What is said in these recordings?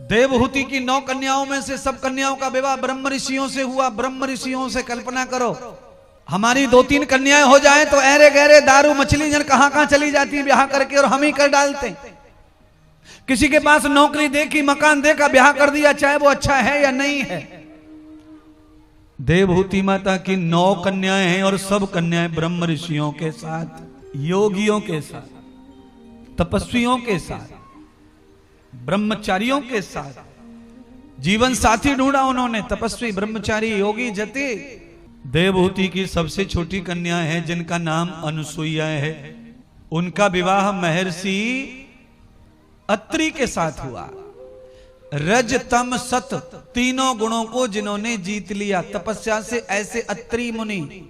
देवहूति की 9 कन्याओं में से सब कन्याओं का विवाह ब्रह्म ऋषियों से हुआ। ब्रह्म ऋषियों से कल्पना करो, हमारी 2-3 कन्याएं हो जाएं तो ऐरे गहरे दारू मछली जन कहां कहां चली जाती है ब्याह करके, और हम ही कर डालते हैं। किसी के पास नौकरी देखी, मकान देखा, ब्याह कर दिया, चाहे वो अच्छा है या नहीं है। देवहूति माता की 9 कन्याएं हैं और सब कन्याएं ब्रह्म ऋषियों के साथ, योगियों के साथ, तपस्वियों के साथ, ब्रह्मचारियों के साथ जीवन साथी ढूंढा उन्होंने। तपस्वी, ब्रह्मचारी, योगी, जति। देवहूति की सबसे छोटी कन्या है जिनका नाम अनुसुईया है। उनका विवाह महर्षि अत्रि के साथ हुआ। रज तम सत तीनों गुणों को जिन्होंने जीत लिया तपस्या से, ऐसे अत्रि मुनि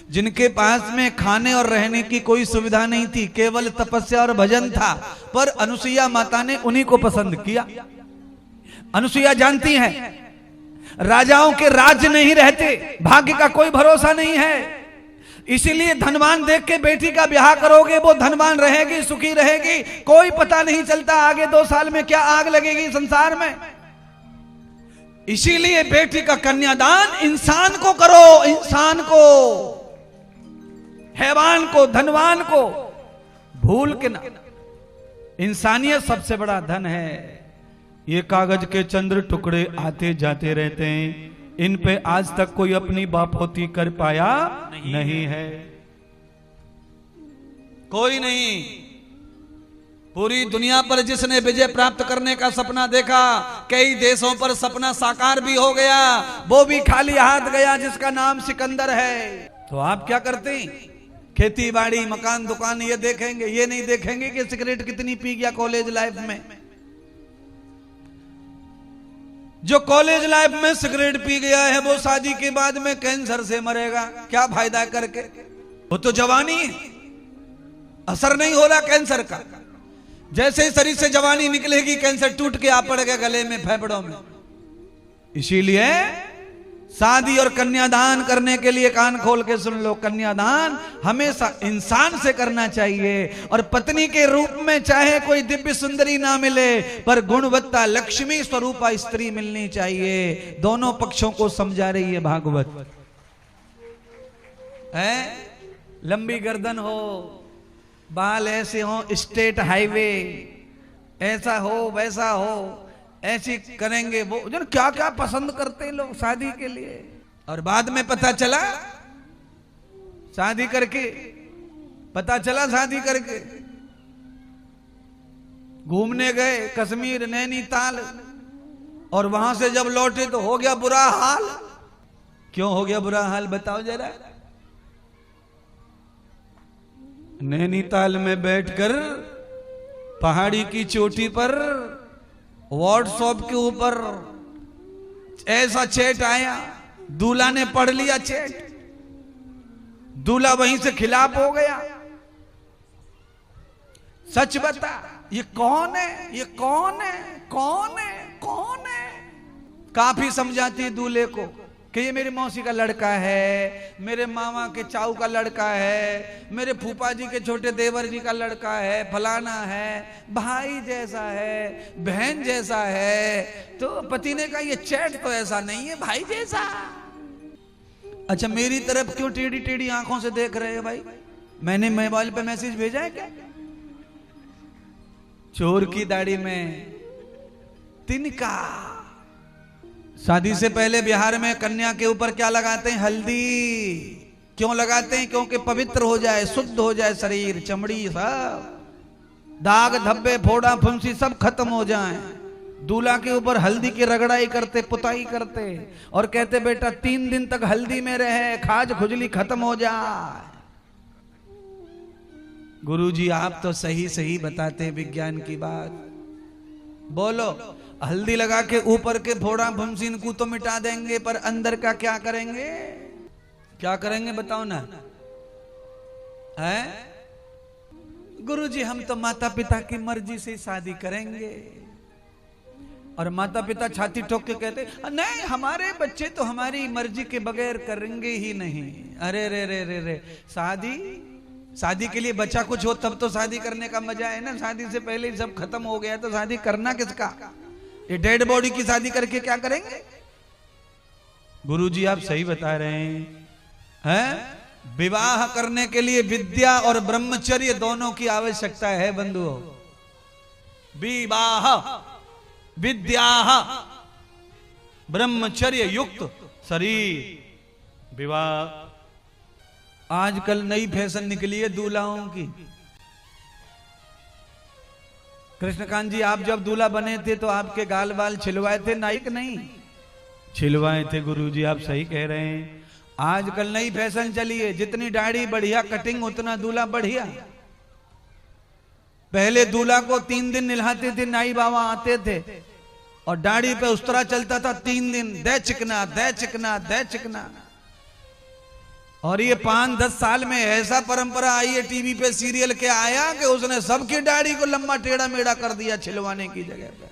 जिनके पास में खाने और रहने की कोई सुविधा नहीं थी, केवल तपस्या और भजन था, पर अनुसुईया माता ने उन्हीं को पसंद किया। अनुसुईया जानती हैं राजाओं के राज्य नहीं रहते, भाग्य का कोई भरोसा नहीं है, इसीलिए धनवान देख के बेटी का ब्याह करोगे, वो धनवान रहेगी, सुखी रहेगी, कोई पता नहीं चलता आगे 2 साल में क्या आग लगेगी संसार में। इसीलिए बेटी का कन्यादान इंसान को करो, इंसान को, हैवान को, धनवान को भूल के ना। इंसानियत सबसे बड़ा धन है। ये कागज के चंद्र टुकड़े आते जाते रहते हैं, इन पे आज तक कोई अपनी बापौती कर पाया नहीं है, कोई नहीं। पूरी दुनिया पर जिसने विजय प्राप्त करने का सपना देखा, कई देशों पर सपना साकार भी हो गया, वो भी खाली हाथ गया, जिसका नाम सिकंदर है। तो आप क्या करते हैं? खेती बाड़ी, मकान, दुकान ये देखेंगे, ये नहीं देखेंगे कि सिगरेट कितनी पी गया कॉलेज लाइफ में। जो कॉलेज लाइफ में सिगरेट पी गया है वो शादी के बाद में कैंसर से मरेगा, क्या फायदा करके? वो तो जवानी है, असर नहीं हो रहा कैंसर का। जैसे ही शरीर से जवानी निकलेगी कैंसर टूट के आ पड़ेगा गले में, फेफड़ों में। इसीलिए शादी और कन्यादान करने के लिए कान खोल के सुन लो, कन्यादान हमेशा इंसान से करना चाहिए। और पत्नी के रूप में चाहे कोई दिव्य सुंदरी ना मिले, पर गुणवत्ता लक्ष्मी स्वरूपा स्त्री मिलनी चाहिए। दोनों पक्षों को समझा रही है भागवत। है लंबी गर्दन हो, बाल ऐसे हो, स्टेट हाईवे ऐसा हो, वैसा हो, ऐसी करेंगे वो जो क्या क्या पसंद करते हैं लोग शादी के लिए। और बाद में पता चला शादी करके, शादी करके घूमने गए कश्मीर, नैनीताल, और वहां से जब लौटे तो हो गया बुरा हाल। क्यों हो गया बुरा हाल बताओ जरा। नैनीताल में बैठकर पहाड़ी की चोटी पर व्हाट्सएप के ऊपर ऐसा चैट आया, दूल्हा ने पढ़ लिया चैट, दूल्हा वहीं से खिलाफ हो गया। सच बता, ये कौन है, ये कौन है, कौन है, कौन है? काफी समझाती है दूल्हे को कि ये मेरी मौसी का लड़का है, मेरे मामा के चाऊ का लड़का है, मेरे फूफा जी के छोटे देवर जी का लड़का है, फलाना है, भाई जैसा है, बहन जैसा है। तो पति ने कहा ये चैट तो ऐसा नहीं है भाई जैसा। अच्छा मेरी तरफ क्यों टेढ़ी टेढ़ी आंखों से देख रहे हैं भाई? मैंने मोबाइल पे मैसेज भेजा है क्या? चोर की दाढ़ी में तिनका। शादी से पहले बिहार में कन्या के ऊपर क्या लगाते हैं? हल्दी। क्यों लगाते हैं? क्योंकि पवित्र हो जाए, शुद्ध हो जाए शरीर, चमड़ी, सब दाग धब्बे फोड़ा फुंसी सब खत्म हो जाए। दूल्हा के ऊपर हल्दी की रगड़ाई करते, पुताई करते, और कहते बेटा 3 दिन तक हल्दी में रहे, खाज खुजली खत्म हो जाए। गुरुजी आप तो सही सही बताते विज्ञान की बात। बोलो, हल्दी लगा के ऊपर के फोड़ा फुंसीन को तो मिटा देंगे, पर अंदर का क्या करेंगे? क्या करेंगे बताओ ना। है गुरुजी हम तो माता पिता की मर्जी से शादी करेंगे। और माता पिता छाती ठोक के कहते नहीं हमारे बच्चे तो हमारी मर्जी के बगैर करेंगे ही नहीं। अरे रे रे रे रे, शादी के लिए बच्चा कुछ हो तब तो शादी करने का मजा है ना। शादी से पहले ही सब खत्म हो गया तो शादी करना किसका? ये डेड बॉडी की शादी करके क्या करेंगे? गुरुजी आप सही बता रहे हैं? विवाह करने के लिए विद्या और ब्रह्मचर्य दोनों की आवश्यकता है बंधुओं। विवाह, विद्या, ब्रह्मचर्य युक्त शरीर, विवाह। आजकल नई फैशन निकली है दूल्हाओं की। कृष्णकांत जी, आप जब दूल्हा बने थे तो आपके गाल बाल छिलवाए थे नाई कि नहीं? छिलवाए थे गुरुजी, आप सही कह रहे हैं। आजकल नई फैशन चली है, जितनी दाढ़ी बढ़िया कटिंग उतना दूल्हा बढ़िया। पहले दूल्हा को 3 दिन नहलाते थे, नाई बाबा आते थे और दाढ़ी पे उस तरह चलता था 3 दिन, दे चिकना दे चिकना दे चिकना। और ये 5-10 साल में ऐसा परंपरा आई है, टीवी पे सीरियल के आया कि उसने सबकी दाढ़ी को लंबा टेढ़ा मेढ़ा कर दिया छिलवाने की जगह पे।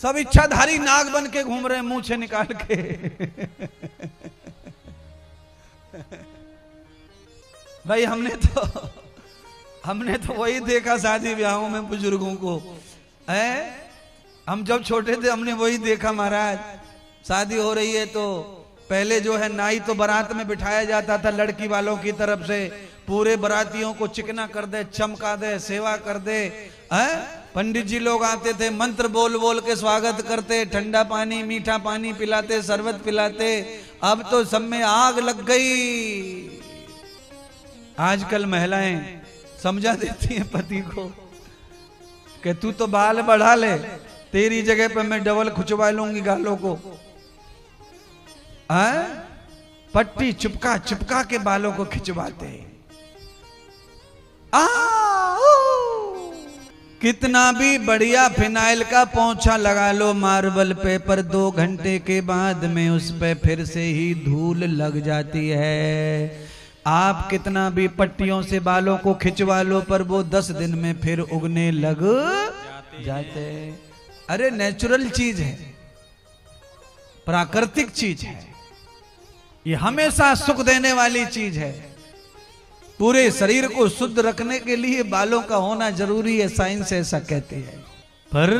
सब इच्छाधारी नाग बन के घूम रहे हैं मुंह से निकाल के। भाई हमने तो वही देखा शादी ब्याहों में बुजुर्गों को, है? हम जब छोटे थे हमने वही देखा महाराज। शादी हो रही है तो पहले जो है नाई तो बारात में बिठाया जाता था लड़की वालों की तरफ से, पूरे बारातियों को चिकना कर दे, चमका दे, सेवा कर दे, है? पंडित जी लोग आते थे, मंत्र बोल बोल के स्वागत करते, ठंडा पानी मीठा पानी पिलाते, शरबत पिलाते। अब तो सब में आग लग गई। आजकल महिलाएं समझा देती हैं पति को कि तू तो बाल बढ़ा ले, तेरी जगह पे मैं डबल खुचवा लूंगी गालों को। पट्टी चिपका चिपका के बालों को खिंचवाते। कितना भी बढ़िया फिनाइल का पोंछा लगा लो मार्बल पे, पर 2 घंटे के बाद में उस पे फिर से ही धूल लग जाती है। आप कितना भी पट्टियों से बालों को खिंचवा लो पर वो 10 दिन में फिर उगने लग जाते। अरे नेचुरल चीज है, प्राकृतिक चीज है, ये हमेशा सुख देने वाली चीज है। पूरे शरीर को शुद्ध रखने के लिए बालों का होना जरूरी है, साइंस ऐसा कहती है। पर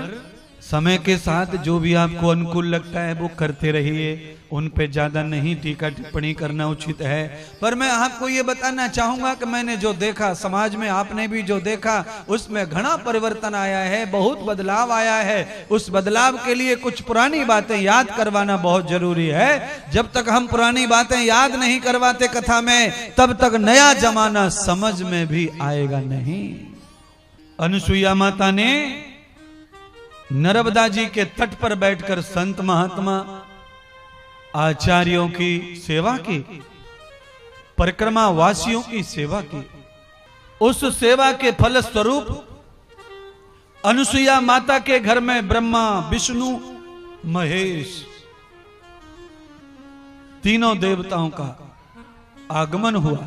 समय के साथ जो भी आपको अनुकूल लगता है वो करते रहिए, उन पे ज्यादा नहीं टीका टिप्पणी करना उचित है। पर मैं आपको ये बताना चाहूंगा कि मैंने जो देखा, समाज में आपने भी जो देखा, उसमें घना परिवर्तन आया है, बहुत बदलाव आया है। उस बदलाव के लिए कुछ पुरानी बातें याद करवाना बहुत जरूरी है। जब तक हम पुरानी बातें याद नहीं करवाते कथा में, तब तक नया जमाना समझ में भी आएगा नहीं। अनुसुईया माता ने नर्मदा जी के तट पर बैठकर संत महात्मा आचार्यों की सेवा की, परिक्रमा वासियों की सेवा की। उस सेवा के फल स्वरूप अनुसुईया माता के घर में ब्रह्मा विष्णु महेश तीनों देवताओं का आगमन हुआ।